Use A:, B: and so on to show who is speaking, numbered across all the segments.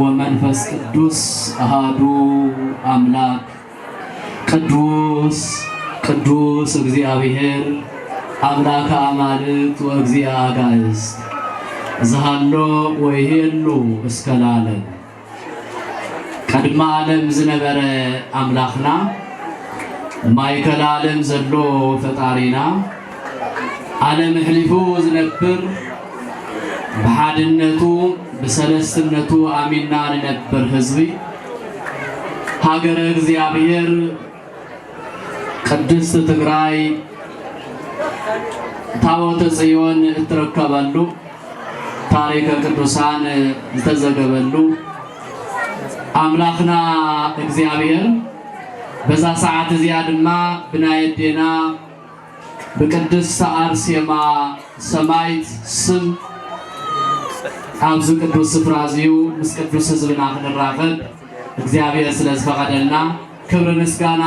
A: ومنفس قدوس أهادو أملاك قدوس قدوس እግዚአብሔር أملاك أمالت وእግዚአብሔር زهالو ويهلو اسكالالن قدم عالم زنبر أملاخنا مايكل عالم زلو فطارينا عالم حلفو زنبر بحادنتو بسلستنتو آميننا لنبر هزوي هاجر እግዚአብሔር ቅድስት ትግራይ ታቦተ ጽዮን እትረከባሉ ታሪከ ቅዱሳን ዝተዘገበሉ አምላክና እግዚአብሔር በዛ ሰዓት እዚያ ድማ ብናይዴና በቅድስት አርሴማ ሰማይት ስም አብዙ ቅዱስ ስፍራ ዚዩ ምስ ቅዱስ ሕዝብና ክንራፈድ እግዚአብሔር ስለዝፈቀደልና ክብር ምስጋና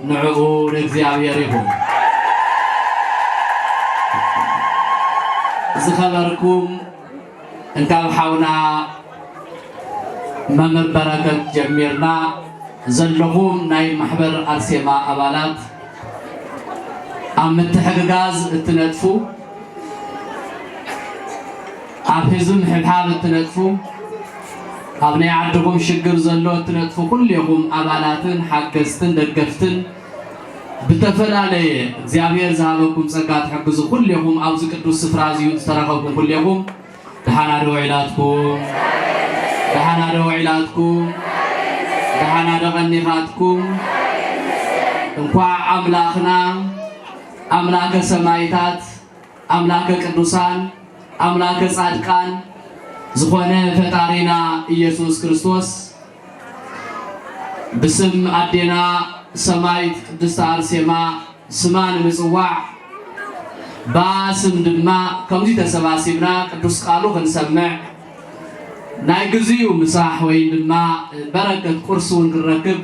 A: ንዕኡ ለእግዚአብሔር ይሁን። ዝኸበርኩም እንካብ ሓውና መምህር በረከት ጀሚርና ዘለኹም ናይ ማሕበር አርሴማ አባላት ኣብ ምትሕግጋዝ እትነጥፉ ኣብ ህዝብ ምሕብሓብ እትነጥፉ ኣብ ናይ ዓድኩም ሽግር ዘሎ እትነጥፉ ኩልኩም አባላትን ሓገዝትን ደገፍትን بتفلالي እግዚአብሔር ዝሃበኩም ጸጋ ተሐግዙ ኩልኩም ኣብዚ ቅዱስ ስፍራ እዚዩ ዝተረኸብኩም ኩልኩም ደሃና ደውዒላትኩም ደሃና ደውዒላትኩም ደሃና ደቀኒኻትኩም እንኳን አምላክና አምላከ ሰማይታት አምላከ ቅዱሳን አምላከ ጻድቃን ዝኾነ ፈጣሪና ኢየሱስ ክርስቶስ بسم አዴና ሰማይት ቅድስት አርሴማ ስማን ምጽዋዕ ባስም ድማ ከምዚ ተሰባሲብና ቅዱስ ቃሉ ክንሰምዕ ናይ ግዜው ምሳሕ ወይ ድማ በረከት ቁርሱን ክረክብ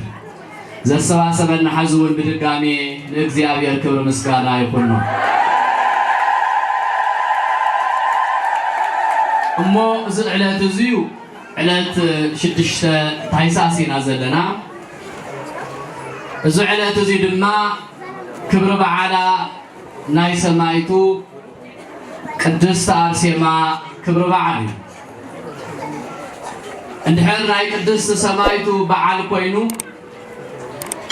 A: ዘሰባሰበና ሓዝውን ብድጋሜ ለእግዚአብሔር ክብር ምስጋና ይኹን። እሞ እዚ ዕለት እዚዩ ዕለት 6 ታኅሳስ ኢና ዘለና እዚ ዕለት እዚ ድማ ክብረ በዓላ ናይ ሰማይቱ ቅድስት አርሴማ ክብረ በዓል እንድሕር ናይ ቅድስት ሰማይቱ በዓል ኮይኑ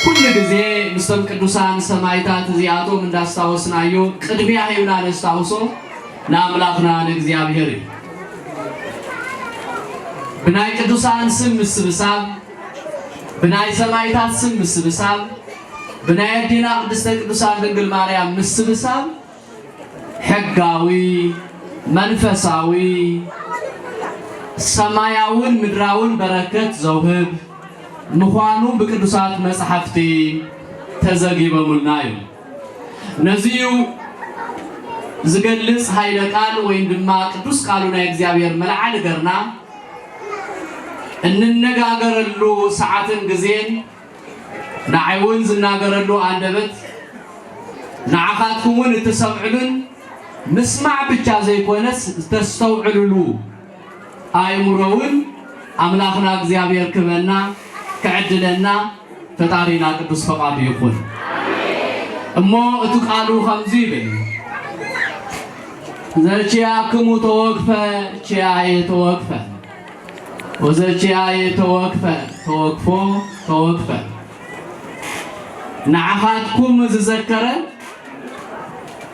A: ኩሉ ግዜ ምስቶም ቅዱሳን ሰማይታት እዚኣቶም እንዳስታወስናዮ ቅድሚያ ሂብና ነስታውሶ ንኣምላኽና ንእግዚአብሔር እዩ። ብናይ ቅዱሳን ስም ምስብሳብ بناي سمايتات سم مسبساب بناي دينا قدست ቅዱሳን ድንግል ማርያም مسبساب حقاوي منفساوي سماياون مدراون بركت زوهب مخوانو بقدسات مصحفتي تزغيبمልናዩ ነዚዩ ዝገልጽ ኃይለ ቃል ወይም ድማ ቅዱስ ቃሉና እግዚአብሔር መልዓል ገርና እንነጋገረሉ ሰዓትን ጊዜን ናይውን ዝናገረሉ አንደበት ናዓኻትኩምን እትሰምዑልን ምስማዕ ብቻ ዘይኮነስ ተስተውዕሉሉ አይሙሮውን አምላክና እግዚአብሔር ክበና ከዕድለና ፈጣሪና ቅዱስ ፈቃዱ ይኹን። እሞ እቱ ቃሉ ከምዚ ይብል ዘቺያክሙ ተወክፈ ቺያዬ ተወክፈ وزرچياي توقفو توقفه نعخاتكم زذكره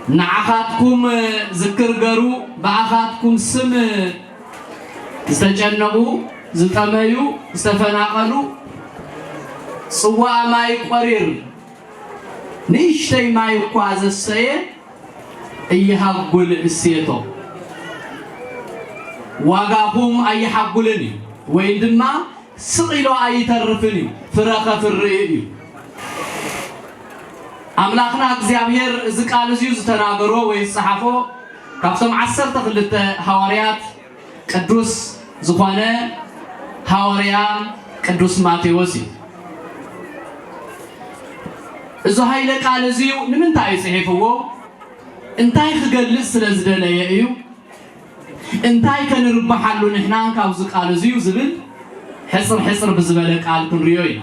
A: نعخاتكم ذكر غرو باخاتكم سم استجنبو زطميو استفناقلو صوا ماي قرير نيشتي ماي قازسيه ايحقل اسيتو واغاكم ايحقلني وين دما سقيلو ايترفني فرخ فرئي املاكنا እግዚአብሔር እዚ ቃል እዚ ዝተናገሮ ወይ صحافو ካብቶም 12 ሐዋርያት ቅዱስ ዝኾነ ሐዋርያ ቅዱስ ማቴዎስ እዚ ኃይለ ቃል እዚ ንምንታይ ጽሒፍዎ እንታይ ክገልጽ ስለዝደለየ እዩ እንታይ ከንርባሓሉ ንሕና ካብዚ ቃል እዚ ዝብል حصر بزبالة قال كن ريوينا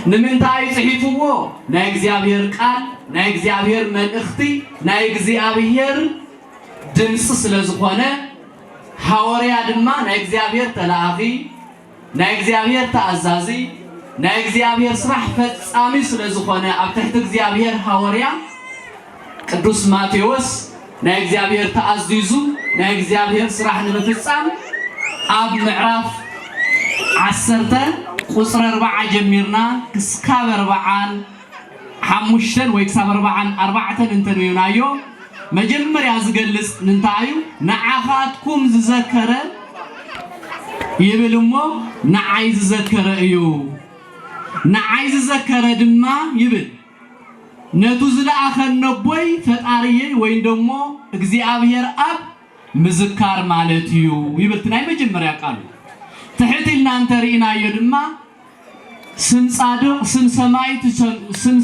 A: نمنتاي صحيفو ناي እግዚአብሔር ቃል ናይ እግዚአብሔር መልእክቲ ናይ እግዚአብሔር ድምጽ ስለዝኾነ ሐዋርያ ድማ ናይ እግዚአብሔር ተላኺ ናይ እግዚአብሔር ተአዛዚ ናይ እግዚአብሔር ስራሕ ፈጻሚ ስለዝኾነ ኣብ ትሕቲ እግዚአብሔር ሐዋርያ ቅዱስ ማቴዎስ ናይ እግዚአብሔር ተአዚዙ ናይ እግዚአብሔር ስራሕ ንምፍጻም ኣብ ምዕራፍ 10 ቁጽር 4 ጀሚርና ክስካብ 40 ሓሙሽተን ወይ ክሳብ 4 እንተንዩናዮ መጀመርያ ዝገልጽ ንንታዩ ንዓኻትኩም ዝዘከረ ይብልሞ ንዓይ ዝዘከረ እዩ ንዓይ ዝዘከረ ድማ ይብል ነቱ ዝለኣኸነቦይ ፈጣሪዬ ወይ ደሞ እግዚአብሔር አብ ምዝካር ማለት እዩ ይብል ናይ መጀመርያ ቃሉ تحتلنا انترينا يدما سم صادق سم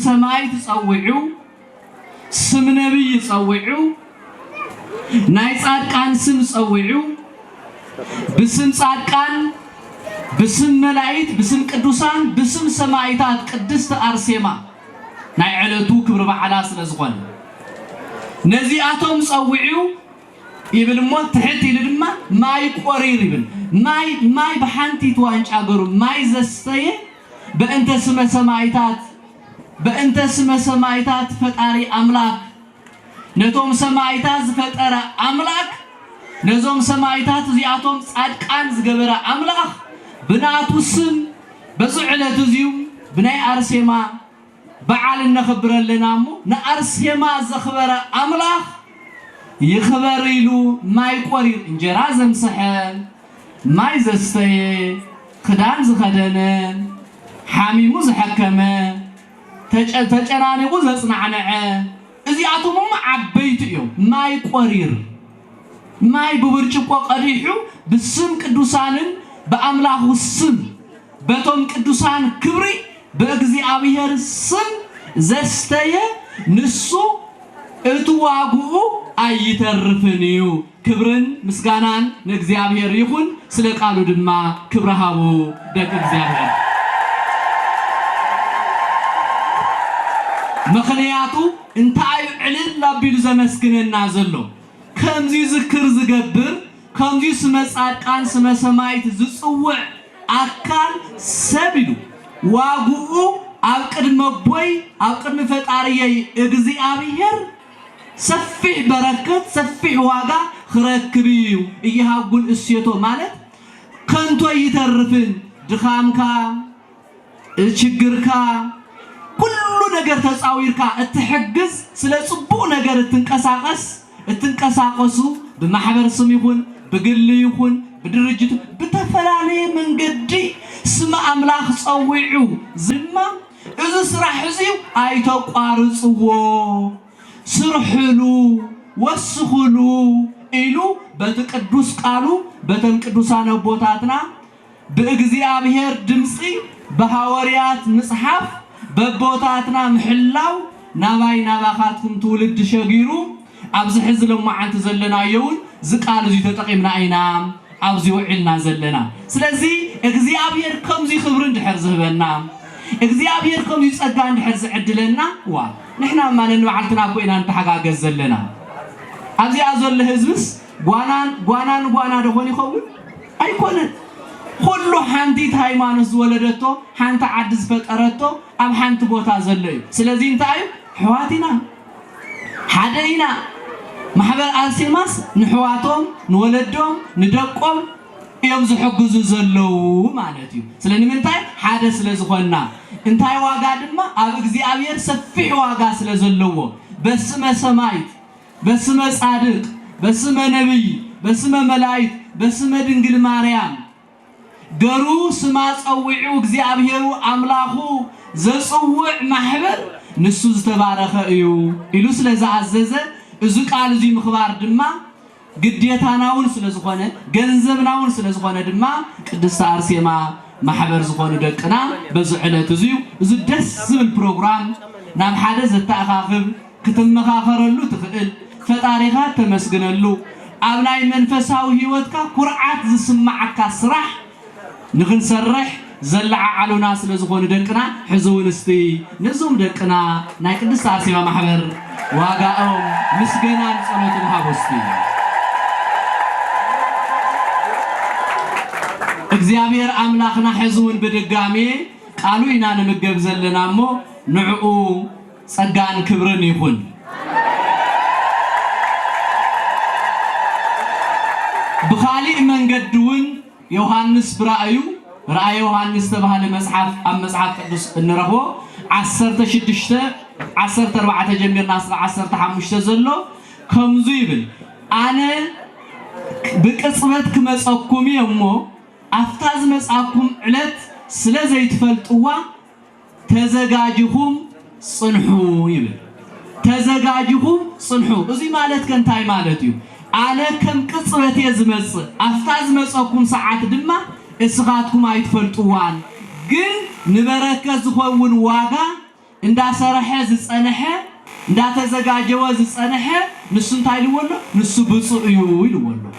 A: سماي تصوعو سم نبي تصوعو ناي صادقان سم تصوعو بسم صادقان بسم ملائكة بسم قدوسان بسم سمايتات قدست أرسيما ناي علتو كبر بعلا سلازغون نزياتهم تصوعو يبل مو تحتي لدما ماي قرير يبل ماي بحانتي توانش أجرو ماي زستيه بأنت سما سمايتات فتاري أملاك نتوم سمايتات فتارا أملاك نزوم سمايتات زياتهم صادقان زغبرا أملاك بناتو سم بزعلة زيو بناي أرسيما بعال نخبر لنا مو نأرسيما زخبرا أملاك يخبريلو ماي قرير انجرا زمسحن ماي زستي خدان زخدنه حاميمو زحكمه تجنانيقو زصنعنعه ازياتهم عبيت يوم ماي قرير ماي ببرچقو قريحو بسم قدوسانن بأملاح السم بتوم قدوسان كبري بእግዚአብሔር ስም ዘስተየ ንሱ እትዋጉኡ አይተርፍኒዩ ክብርን ምስጋናን ለእግዚአብሔር ይሁን ስለ ቃሉ ድማ ክብረሃቡ ደግ እግዚአብሔር ምኽንያቱ እንታይ ዕልል ላቢሉ ዘመስግነና ዘሎ ከምዚ ዝክር ዝገብር ከምዚ ስመ ጻድቃን ስመ ሰማይት ዝጽውዕ አካል ሰብሉ ዋጉኡ ኣብ ቅድመ ቦይ ኣብ ቅድመ ፈጣሪየ እግዚአብሔር ሰፊሕ በረከት ሰፊሕ ዋጋ خركبيو إيهاقول السيطو مالت كنتو يترفن دخامكا الشجركا كل نجار تساويركا التحجز سلا صبو نجار التنقساقسو بمحبر سميخون بقل يخون بدرجته بتفلالي من قدي سما أملاخ صويعو زما إذا سرح زيو أيتو قارصو سرحلو وسخلو إلو بتقدس قالو بتنقدسان بوتاتنا بإግዚአብሔር دمسي بحواريات مصحف ببوتاتنا محلاو نباي نباخاتكم تولد شغيرو أبز حزلهم معانت زلنا يون زقال زي تتقيمنا أينام أبزي وعلنا زلنا سلازي إግዚአብሔር كم زي خبرن دحر زهبنا إግዚአብሔር كم زي صدقان دحر زعدلنا وا نحنا ما نوعلتنا كوينا نتحقاق زلنا أبزي أزول هزبس غوانا دخون يخون أيكونن كله حانتيت هايمانوس ولدتو حانت عدز فقرتو أب حانت بوتا زلي سلازي انتايو حواتنا حدينا محبر ألسيماس نحواتهم نولدهم ندقهم يوم زحقزو زلو معناتيو سلاني منتاي حادث لزخونا انتاي واقع دما أب እግዚአብሔር سفيح واقع سلزلو بسمة سمايت بسمة صادق بسمة نبي بسمة ملايك بسمة دنجل ماريام قرو سما صوعو እግዚአብሔሩ አምላኹ ዘጽውዕ ማህበር ንሱ ዝተባረኸ እዩ ኢሉ ስለዝዓዘዘ እዚ ቃል እዚ ምኽባር ድማ ግዴታናውን ስለዝኾነ ገንዘብናውን ስለዝኾነ ድማ ቅድስት አርሴማ ማህበር ዝኾኑ ደቅና በዚ ዕለት እዚ ደስ ዝብል ፕሮግራም ናብ ሓደ ዘተኣኻኽብ ክትመኻኸረሉ ትኽእል ፈጣሪኻ ተመስግነሉ ኣብ ናይ መንፈሳዊ ህይወትካ ኩርዓት ዝስማዓካ ስራሕ ንክንሰርሕ ዘለዓዓሉና ስለ ዝኾኑ ደቅና ሕዝውን እስቲ ነዞም ደቅና ናይ ቅድስት አርሴማ ማሕበር ዋጋኦም ምስገናን ጸሎትን ሃቦስቲ እግዚአብሔር አምላክና ሕዝውን በድጋሜ ቃሉ ኢና ንምገብ ዘለናሞ ንዕኡ ጸጋን ክብርን ይሁን بخالي من قدون يوحنس برأيو رأي يوحنس تبهال مسحف أم مسحف قدس النرهو عصرت شدشته عصرت 4 جمير ناصر عصرت 5 زلو كم زيبل أنا بقصبت كمسأكم يومو أفتاز مسأكم علت سلازة يتفلتوا تزجاجهم صنحوا يبل تزجاجهم صنحوا وزي مالت كان تاي مالتيو أنا كم قصبت يزمس أفتاز مسأكم ساعات دما إسقاطكم يتفلتوان جن نبركز خوون واقع إندا سرحة زسنحة إندا تزجاجوا زسنحة نسون تايلو ولا نسو بصو يويلو ولا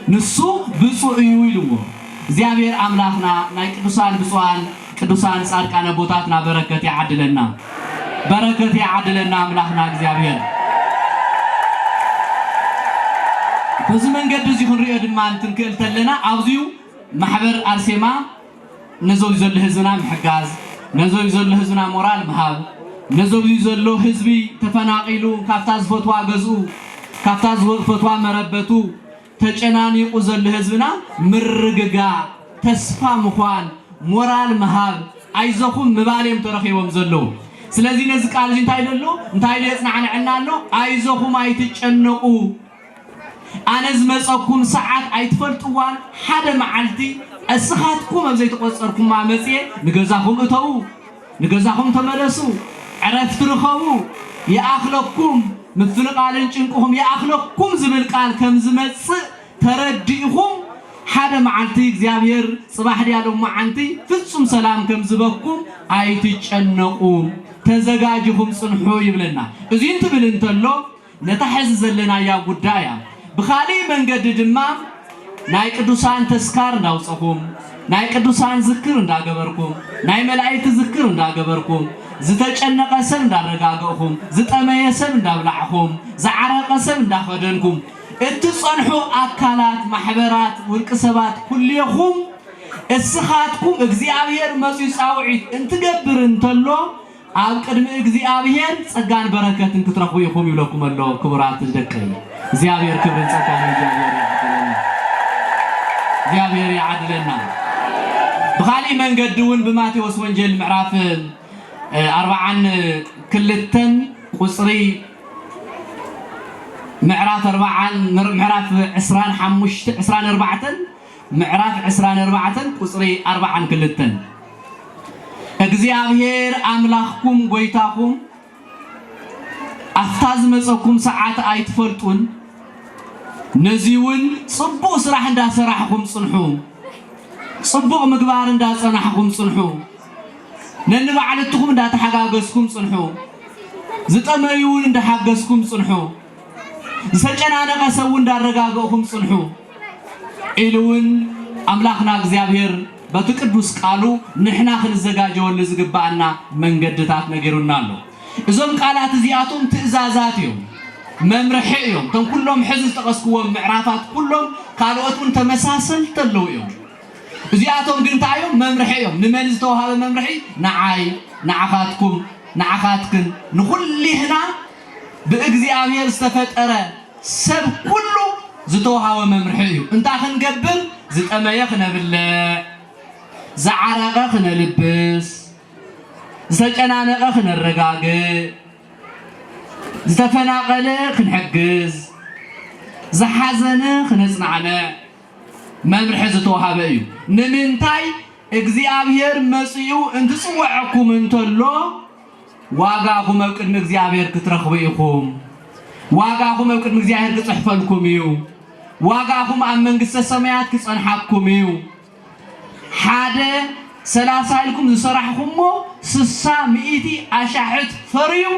A: نسو بصو يويلو زيابير أملاكنا نايك دوسان بصوان كدوسان صار كنا بوتاتنا بركة يعدلنا بركة يعدلنا أملاكنا زيابير بزمن قد يكون رياض ما تنقل تلنا عاوزيو محبر أرسيما نزول يزول هزنا محجاز نزول يزول هزنا مورال مهاب نزول يزول له حزبي تفناقيلو كافتاز فتوى جزء كافتاز فتوى مربتو تجناني وزول هزنا مرجع تسفى مخوان مورال مهاب عايزكم مباليم ترخيهم زلوا سلازي نزك على جن تايلو نتايل يصنع عنالو عايزكم عايتجنقوا أنا زمسكم ساعات أيتفلتوان حدا معلتي السخاتكم أبزي تقصركم مع مسيح نجزاكم أتو نجزاكم تمرسوا عرفت رخوا يا أخلقكم مثل قالن جنكم يا أخلقكم زمل قال كم زمس ترديهم حدا معلتي زيابير صباح ديالهم معنتي فتصم سلام كم زبكم أيتجنقوا تزجاجهم صنحوا يبلنا إذا أنت بلنتلو نتحز زلنا يا قدايا بخالي من قد دمام ناي قدوسان تذكار ناوصكم ناي قدوسان ذكر እንዳገበርኩም ناي ملائكه ذكر እንዳገበርኩም ዝተጨነቀ ሰብ እንዳረጋገኹም ዝተመየ ሰብ እንዳብላዕኹም ዘዓረቀ ሰብ እንዳፈደንኩም እትጸንሑ አካላት ማህበራት ወርቅ ሰባት ኩልየኹም እስኻትኩም እግዚአብሔር መጽኡ ጻውዒት እንትገብር እንተሎ ኣብ ቅድሚ እግዚአብሔር ጸጋን በረከትን ክትረኽቡ ይኹም ይብለኩም ኣሎ ክቡራት ደቀይ እግዚአብሔር ክብር ጸጋን እግዚአብሔር ያዕድለና بخالي من قدون بماتيوس وانجيل معراف 40 كلتن قصري معراف 40 معراف 24 معراف 24 قصري 40 كلتن እግዚአብሔር አምላክኩም ጎይታኩም አፍታዝ መጽኩም ሰዓት አይትፈልጡን ነዚውን ጽቡቅ ስራሕ እንዳሰራሕኩም ጽንሑ ጽቡቅ ምግባር እንዳጸናሕኩም ጽንሑ ነንባዕልትኩም እንዳተሓጋገዝኩም ጽንሑ ዝጠመዩን እንዳሓገዝኩም ጽንሑ ዝተጨናነቀ ሰው እንዳረጋገኹም ጽንሑ ኢሉውን አምላክና እግዚአብሔር በትቅዱስ ቃሉ ንሕና ክንዘጋጀው ለዝግባና መንገድታት ነገሩናል እዞም ቃላት እዚአቶም ትእዛዛት እዮም መምርሒ እዮም ተን ኩሎም ሕዝብ ተቀስኩዎም ምዕራፋት ኩሎም ካልኦቱን ተመሳሰል ተለው እዮም እዚአቶም ግን ታዮም መምርሒ እዮም ንመን ዝተወሃበ መምርሒ ንዓይ ንዓኻትኩም ንዓኻትክን ንኹሊህና በእግዚአብሔር ዝተፈጠረ ሰብ ኩሉ ዝተወሃበ መምርሒ እዩ እንታይ ክንገብር ዝጠመየ ክነብልዕ زعرقة خنلبس زتجنانقة خنرجاجة زتفناقلة خنحجز زحزنة خنصنعنا ممرحز توهابيو نمنتاي እግዚአብሔር መጽኡ እንትጽዋዕኩም እንተሎ ዋጋኹም ቅድሚ እግዚአብሔር ክትረኽቡ ኢኹም ዋጋኹም ቅድሚ እግዚአብሔር ክጽሕፈልኩም እዩ ዋጋኹም ኣብ መንግስተ ሰማያት ክጸንሐኩም እዩ حدا 30 لكم زسرحكمو 60 أشاحت فريو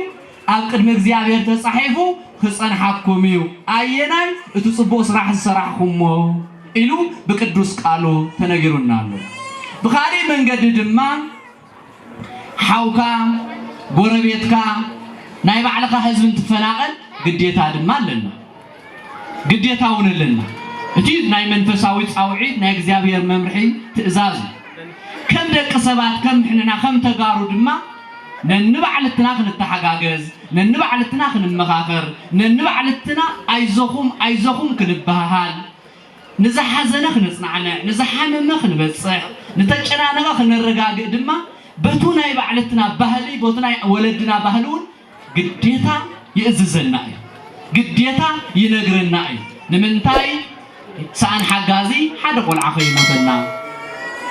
A: أقدم እግዚአብሔር ተጻሒፉ ክጸንሐኩም እዩ አየናይ እቱ ጽቡቅ ስራሕ ዝሰራሕኩሞ ኢሉ በቅዱስ ቃሉ ተነግሮናል بخاري من قد دما حوكا غربيتكا ناي بعلك حزب تفناقل قديتا دما لنا قديتاون لنا እቲ ናይ መንፈሳዊ ጻውዒት ናይ እግዚአብሔር መምርሒ ትእዛዝ ከም ደቂ ሰባት ከም ሕንና ከም ተጋሩ ድማ ነንባዕልትና ክንተሓጋገዝ ነንባዕልትና ክንመኻኸር ነንባዕልትና አይዞኹም ክንባሃል ንዝሓዘነ ክንጽናዕነ ንዝሓመመ ክንበጽሕ ንተጨናነቀ ክንረጋግእ ድማ በቱ ናይ ባዕልትና ባህሊ በቱ ናይ ወለድና ባህሉን ግዴታ ይእዝዘና እዩ ግዴታ ይነግረና እዩ ንምንታይ سأن حجازي حدا قول عخي موتنا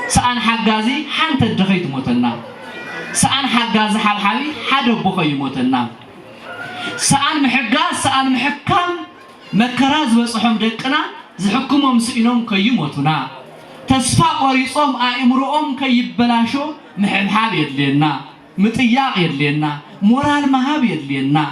A: سأن حجازي حنت الدخيت موتنا سأن حجازي حبي حدا بخي موتنا سأن محجاز سأن محكم مكراز وصحهم دقنا زحكمهم سئنهم كي موتنا تسفى وريصهم أمرهم كي يبلاشوا محبحاب يدلينا متياق يدلينا مورال مهاب يدلينا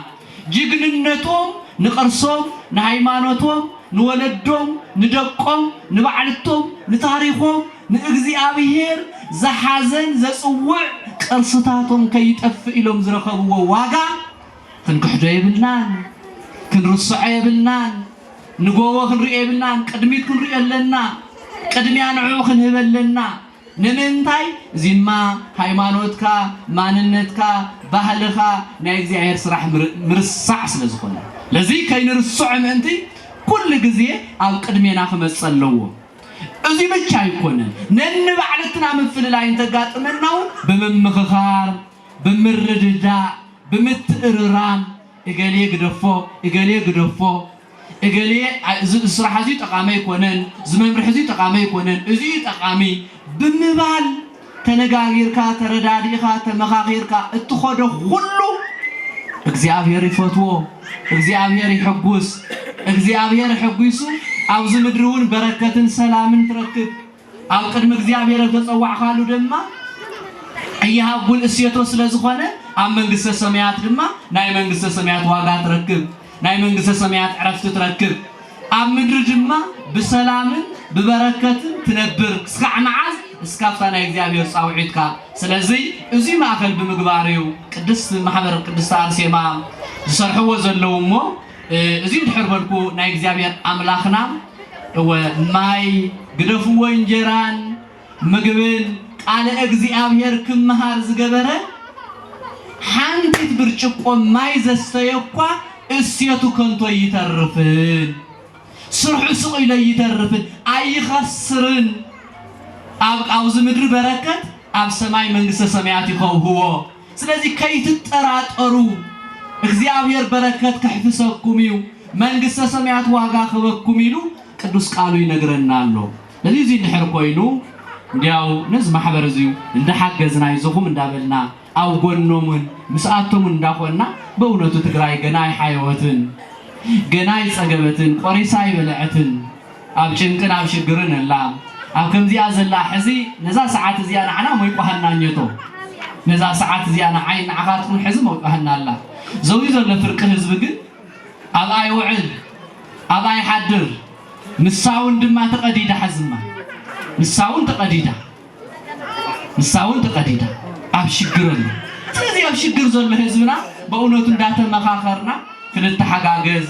A: جيجننتهم نقرصهم نهيمانتهم نولدهم ندقهم نبعلتهم نتاريخهم نእግዚአብሔር زحازن زصوع قرصتاتهم كيطفئ لهم زرخبوا واغا كنكحدو يبلنان كنرصع يبلنان نغوو كنري يبلنان قدميت كنري يلنا قدميا نعو كنهبلنا نمنتاي زيما ሃይማኖትካ ማንነትካ ባህልኻ ናይ እግዚአብሔር ስራሕ ምርሳዕ ስለዝኾነ ለዚ ከይንርሱዕ ምእንቲ كل جزية أو قدمينا خمس صلوا أزي بتشاي كونن ننبعلتنا من في اللاين تقات منه بممخخار بمرددا بمتقررام إجالي قدفو إجالي صراحة زي تقامي كونن زمن رحزي تقامي كونن أزي تقامي بمبال تنجاغيركا ترداديكا تمخاغيركا اتخذوا كله እግዚአብሔር ይፈትዎ እግዚአብሔር ይحጉስ እግዚአብሔር ይحጉሱ አውዝ ምድሩን በረከትን ሰላምን ትረክብ አው ቅድም እግዚአብሔር ተጸዋዕካሉ ደማ እያሃቡል እሴቶ ስለዝኾነ አብ መንግስተ ሰማያት ድማ ናይ መንግስተ ሰማያት ዋጋ ትረክብ ናይ መንግስተ ሰማያት ዕረፍት ትረክብ አብ ምድር ድማ በሰላምን በበረከትን ትነብር እስከ መዓዝ እስካፍታና እግዚአብሔር ጻውዒትካ ስለዚህ እዚ ማእከል ብምግባሪው ቅድስት ማህበር ቅድስት አርሴማ ዝሰርሕዎ ዘለውሞ እዚ ድሕርበልኩ ናይ እግዚአብሔር አምላኽና ወማይ ግደፍዎ እንጀራን ምግብን ቃለ እግዚአብሔር ክመሃር ዝገበረ ሓንቲት ብርጭቆ ማይ ዘስተየኳ እሴቱ ከንቶ ይተርፍን ስርሑ ስቂለ ይተርፍን አይኸስርን አውዝ ምድር በረከት አብ ሰማይ መንግስተ ሰማያት ይኸውህዎ ስለዚህ ከይትጠራጠሩ እግዚአብሔር በረከት ከሕፍሰኩም እዩ መንግስተ ሰማያት ዋጋ ከበኩም ይሉ ቅዱስ ቃሉ ይነግረናል ለዚህ እዚ ድሕር ኮይኑ እንዲያው ነዝ ማህበር እዚዩ እንደሓገዝና ይዘኹም እንዳበልና አው ጎኖሙን ምስአቶም እንዳኾና በእውነቱ ትግራይ ገና ይሓይወትን ገና ይጸገበትን ቆሪሳ ይበለዕትን አብ ጭንቅን አብ ሽግርን አላ አብ ከምዚያ ዘላ ሕዚ ነዛ ሰዓት እዚያ ናዕና ሞይቋህናኘቶ ነዛ ሰዓት እዚያ ናዓይን ዓኻትኩም ሕዚ ሞይቋህና አላ ዘው ዘሎ ፍርቂ ህዝብ ግን አብ አይውዕል አብ አይሓድር ንሳውን ድማ ተቀዲዳ ሕዝማ ንሳውን ተቀዲዳ አብ ሽግርን ስለዚህ አብ ሽግር ዘሎ ህዝብና በእውነቱ እንዳተመኻኸርና ክንተሓጋገዝ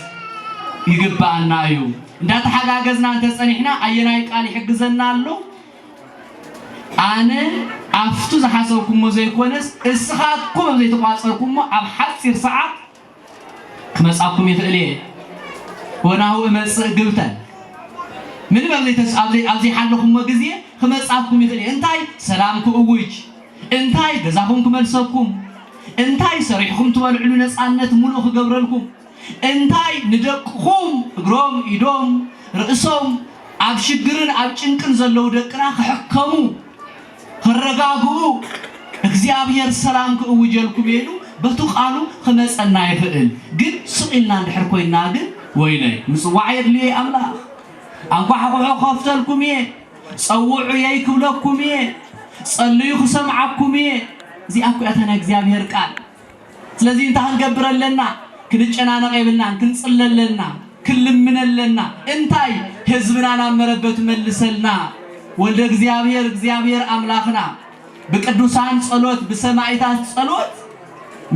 A: ይግባአና እዩ እንዳተሓጋገዝና አንተ ጸኒሕና አየናይ ቃል ይሕግዘና አሎ አነ አፍቱ ዝሓሰብኩሞ ዘይኮነስ እስኻትኩም ኣብ ዘይተቋፀርኩሞ ኣብ ሓፂር ሰዓት ክመጻኩም ይኽእል እየ ወናሁ እመጽእ ግብተን ምንም ኣብ ዘይሓለኹሞ ግዜ ክመጻኩም ይኽእል እየ እንታይ ሰላም ክእውጅ እንታይ ገዛኹም ክመልሰኩም እንታይ ሰሪሕኩም ትበልዕሉ ነፃነት ሙሉእ ክገብረልኩም እንታይ ንደቅኹም እግሮም ኢዶም ርእሶም ኣብ ሽግርን ኣብ ጭንቅን ዘለው ደቅና ክሕከሙ ክረጋግኡ እግዚአብሔር ሰላም ክእውጀልኩም ይሉ በቱ ቃሉ ክመጸና ይኽእል ግን ስቂልና እንድሕር ኮይና ግን ወይነይ ምጽዋዕ የድልየ ኣምላኽ አንኳሕኩሖ ከፍተልኩም እየ ጸውዑ የይክብለኩም እየ ጸልዩ ክሰምዓኩም እየ እዚኣ ኩያታ ናይ እግዚአብሔር ቃል ስለዚህ እንታይ ክንገብር ኣለና ክንጨናነቕ የብልናን ክንጽለለና ክልምነለና እንታይ ህዝብና ናመረበት መልሰልና ወልደ እግዚአብሔር አምላክና በቅዱሳን ጸሎት በሰማዕታት ጸሎት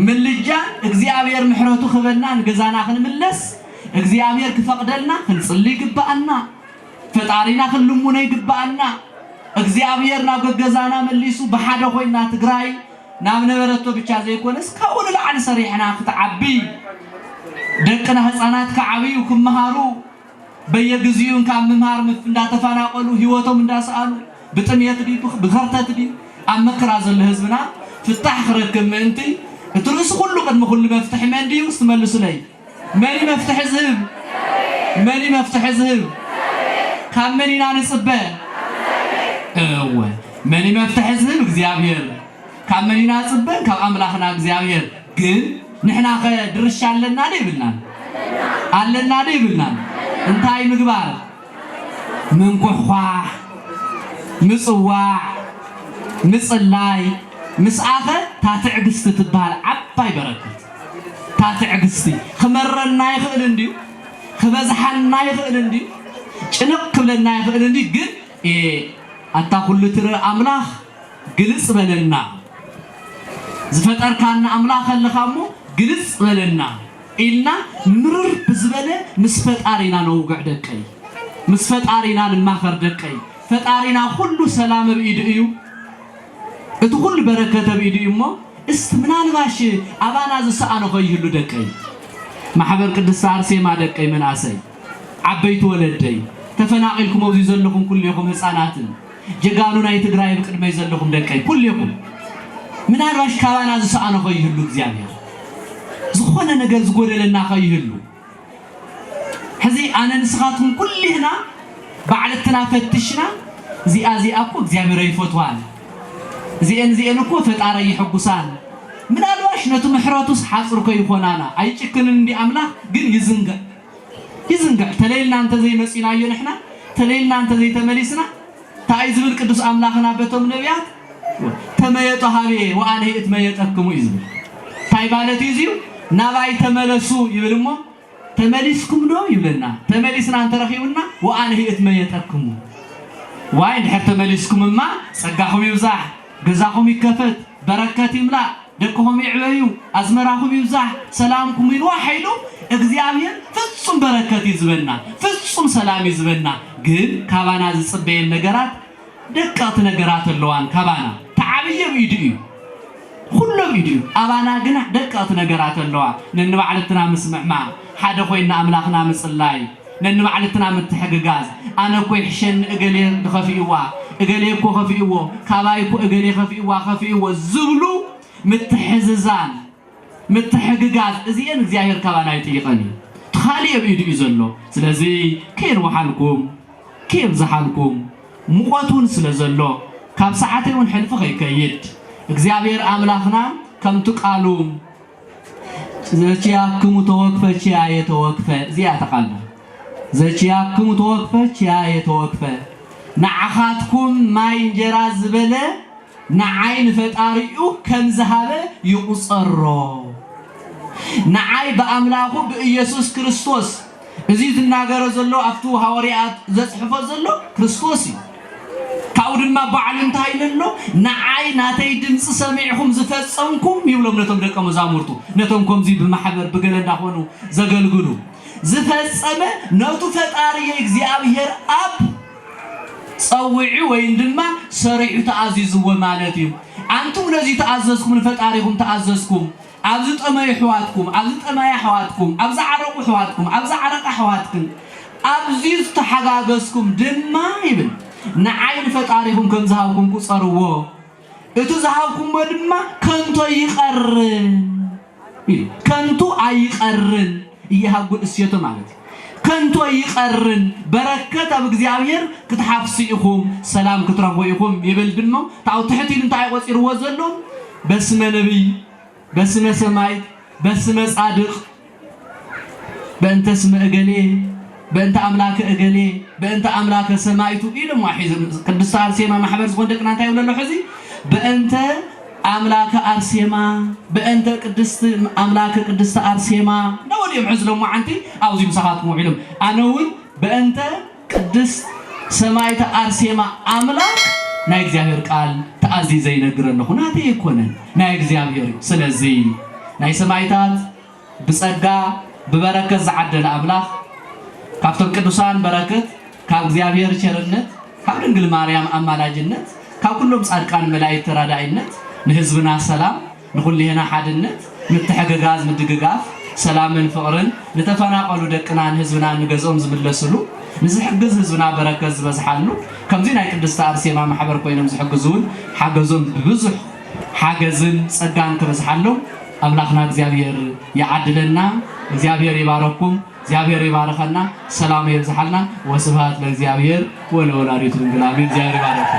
A: ምልጃ እግዚአብሔር ምሕረቱ ክበና ንገዛና ክንምለስ እግዚአብሔር ክፈቅደልና ክንጽልይ ግባአና ፈጣሪና ክንልሙነ ይግባአና እግዚአብሔር ናብ ገዛና መልሱ በሓደ ኮይና ትግራይ ናብ ነበረቶ ብቻ ዘይኮነስ ካውል ለዓል ሰሪሕና ክትዓቢ ደቅና ህፃናት ከዓብዩ ክመሃሩ በየግዚዩን ካብ ምምሃር እንዳተፈናቀሉ ህይወቶም እንዳሰአሉ ብጥምየት ዲቱ ብኸርተት ዲ ኣብ መከራ ዘሎ ህዝብና ፍታሕ ክረክብ ምእንቲ እትርሱ ኩሉ ቅድሚ ኩሉ መፍትሕ መን ድዩ ስትመልሱለይ መን መፍትሕ ዝህብ ካብ መን ኢና ንፅበ መን መፍትሕ ዝህብ እግዚአብሔር ካብ መን ኢና ንፅበ ካብ ኣምላኽና እግዚአብሔር ግን ንሕና ድርሻ ኣለና ይብልና እንታይ ምግባር ምንኩሕኳሕ ምጽዋዕ ምጽላይ ምስኣኸ ታትዕግስቲ ትበሃል ዓባይ በረከት ታትዕግስቲ ክመረና ይኽእል እንድዩ ክበዝሓና ይኽእል እንድዩ ጭንቕ ክብለና ይኽእል እንድዩ ግን ኣታ ኩሉ ትርኢ ኣምላኽ ግልጽ በለና ዝፈጠርካና ኣምላኽ ኣለኻ እሞ ግልጽ በለና ኢልና ምርር ብዝበለ ምስ ፈጣሪና ነውግዕ ደቀይ ምስ ፈጣሪና ንማኸር ደቀይ ፈጣሪና ሁሉ ሰላም ብኢዱ እዩ እቲ ሁሉ በረከተ ብኢዱ እዩ እሞ እስቲ ምናልባሽ ኣባና ዝሰኣነ ኸይህሉ ደቀይ ማሕበር ቅድስት ኣርሴማ ደቀይ መናእሰይ ዓበይቲ ወለደይ ተፈናቂልኩም ኣብዚ ዘለኹም ኩልኩም ህፃናትን ጀጋኑ ናይ ትግራይ ብቅድመይ ዘለኹም ደቀይ ኩልኩም ምናልባሽ ካባና ዝሰኣነ ኸይህሉ እግዚአብሔር ዝኾነ ነገር ዝጎደለና ኸይህሉ ሕዚ ኣነ ንስኻትኩም ኩልህና ባዕልትና ፈትሽና እዚኣ እኮ እግዚአብሔር ይፈትዋል እዚአን እኮ ፈጣሪ ይሕጉሳን ምናልባሽ ነቱ ምሕረቱስ ሓፅር ከይኾናና ኣይጭክንን እንዲ ኣምላኽ ግን ይዝንጋዕ ተለይልና እንተ ዘይመፂናዮ ንሕና ተለይልና እንተ ዘይተመሊስና እንታይ ዝብል ቅዱስ ኣምላኽና በቶም ነቢያት ተመየጡ ሃቤ ወኣነ እትመየጠክሙ እዩ ዝብል እንታይ ማለት እዩ ናባይ ተመለሱ ይብል እሞ ተመሊስኩም ዶ ይብለና ተመሊስና እንተረኺቡና ወኣነ እትመየጠክሙ ዋይ እንድሕር ተመሊስኩምማ ፀጋኹም ይብዛሕ ገዛኹም ይከፈት በረከት ይምላእ ደቅኹም ይዕበዩ ኣዝመራኹም ይብዛሕ ሰላምኩም ይንዋሕ ኢሉ እግዚአብሔር ፍጹም በረከት ይዝበና ፍጹም ሰላም ይዝበና ግን ካባና ዝፅበየን ነገራት ደቀቕቲ ነገራት ኣለዋን ካባና ተዓብየ ብኢዱ እዩ ኩሎም ኢዱ ኣባና ግና ደቀቕቲ ነገራት ኣለዋ ነንባዕልትና ምስምዕማ ሓደ ኮይና ኣምላኽና ምፅላይ ነንባዕልትና ምትሕግጋዝ ኣነ እኮ ይሕሸኒ እገሌ ድኸፊእዋ እገሌ እኮ ኸፊእዎ ካባይ እኮ እገሌ ኸፊእዎ ዝብሉ ምትሕዝዛን ምትሕግጋዝ እዚአን እግዚአብሔር ካባና ይጥይቐኒ ተኻሊየ ብኢዱ እዩ ዘሎ ስለዚ ከይርዋሓልኩም ከይብዝሓልኩም ሙቐቱን ስለ ዘሎ ካብ ሰዓተይ እውን ሕልፊ ኸይከይድ እግዚአብሔር ኣምላኽና ከምቲ ቃሉ ዘችያክሙ ተወክፈ ችያየ ተወክፈ እዚኣ ተቃልና ዘችያክሙ ተወክፈ ችያየ ተወክፈ ንዓኻትኩም ማይ እንጀራ ዝበለ ንዓይ ንፈጣሪኡ ከም ዝሃበ ይቁፀሮ ንዓይ በኣምላኹ ብኢየሱስ ክርስቶስ እዚ ዝናገረ ዘሎ ኣብቱ ሐዋርያት ዘጽሕፎ ዘሎ ክርስቶስ እዩ ካብኡ ድማ በዓል እንታይ ኢለሎ ንዓይ ናተይ ድምፂ ሰሚዕኹም ዝፈጸምኩም ይብሎም ነቶም ደቀ መዛሙርቱ ነቶም ከምዚ ብማሕበር ብገለ እንዳኾኑ ዘገልግሉ ዝፈጸመ ነቱ ፈጣሪ እግዚአብሔር ኣብ ፀውዒ ወይ ድማ ሰሪዑ ተኣዚዝዎ ማለት እዩ አንቱም ነዚ ተኣዘዝኩም ንፈጣሪኩም ተኣዘዝኩም ኣብዚ ጠመይ ሕዋትኩም ኣብዚ ጠመይ ሕዋትኩም ኣብዚ ዓረቁ ሕዋትኩም ኣብዚ ዓረቃ ሕዋትኩም ኣብዚ ዝተሓጋገዝኩም ድማ ይብል ንዓይ ንፈጣሪኩም ከም ዝሃብኩም ቁፀርዎ እቲ ዝሃብኩምዎ ድማ ከንቱ ይቐርን ከንቱ ኣይቐርን እየሃጉል እስየቶ ማለት እዩ ከንቱ ይቐርን በረከት ኣብ እግዚአብሔር ክትሓፍሱ ኢኹም ሰላም ክትረኽቡ ኢኹም ይብል ድማ ታው ትሕት ኢሉ እንታይ ቆፂርዎ ዘሎ በስመ ነቢይ በስመ ሰማዕት በስመ ጻድቅ በእንተ ስመ እገሌ በእንተ አምላከ እገሌ በእንተ አምላከ ሰማዕቱ ኢሉ ማሒዝ ቅድስት አርሴማ ማሕበር ዝኮን ደቅና እንታይ ይብለሎ ሕዚ በእንተ አምላከ አርሴማ በእንተ ቅድስት አምላከ ቅድስት አርሴማ ነው ልዮም ሕዝሎም ማዓንቲ አውዚ ምሳኻትኩም ኢሎም ኣነውን በእንተ ቅድስት ሰማይታ አርሴማ አምላክ ናይ እግዚአብሔር ቃል ተአዚዘ ይነግረን ሁናቴ ይኮነን ናይ እግዚአብሔር ስለዚህ ናይ ሰማይታት በጸጋ በበረከት ዘዓደለ አምላክ ካብቶም ቅዱሳን በረከት ካብ እግዚአብሔር ቸርነት ካብ ድንግል ማርያም አማላጅነት ካብ ሁሉም ጻድቃን መላእክት ተራዳኢነት ለህዝብና ሰላም ለሁሉና ሓድነት ምትሐገጋዝ ምድግጋፍ ሰላምን ፍቅርን ለተፈናቀሉ ደቅና ህዝብና ንገዞም ዝምለስሉ ንዝሕግዝ ህዝብና በረከት ዝበዝሓሉ ከምዚ ናይ ቅድስት አርሴማ ማሕበር ኮይኖም ዝሕግዙን ሓገዞም ብዙሕ ሓገዝን ጸጋን ክበዝሓሎም አምላክና እግዚአብሔር ያዓድለና እግዚአብሔር ይባረኩም እግዚአብሔር ይባረከና ሰላም ይብዛልና ወስብሐት ለእግዚአብሔር ወለወላዲቱ ድንግል አሜን እግዚአብሔር ይባረክ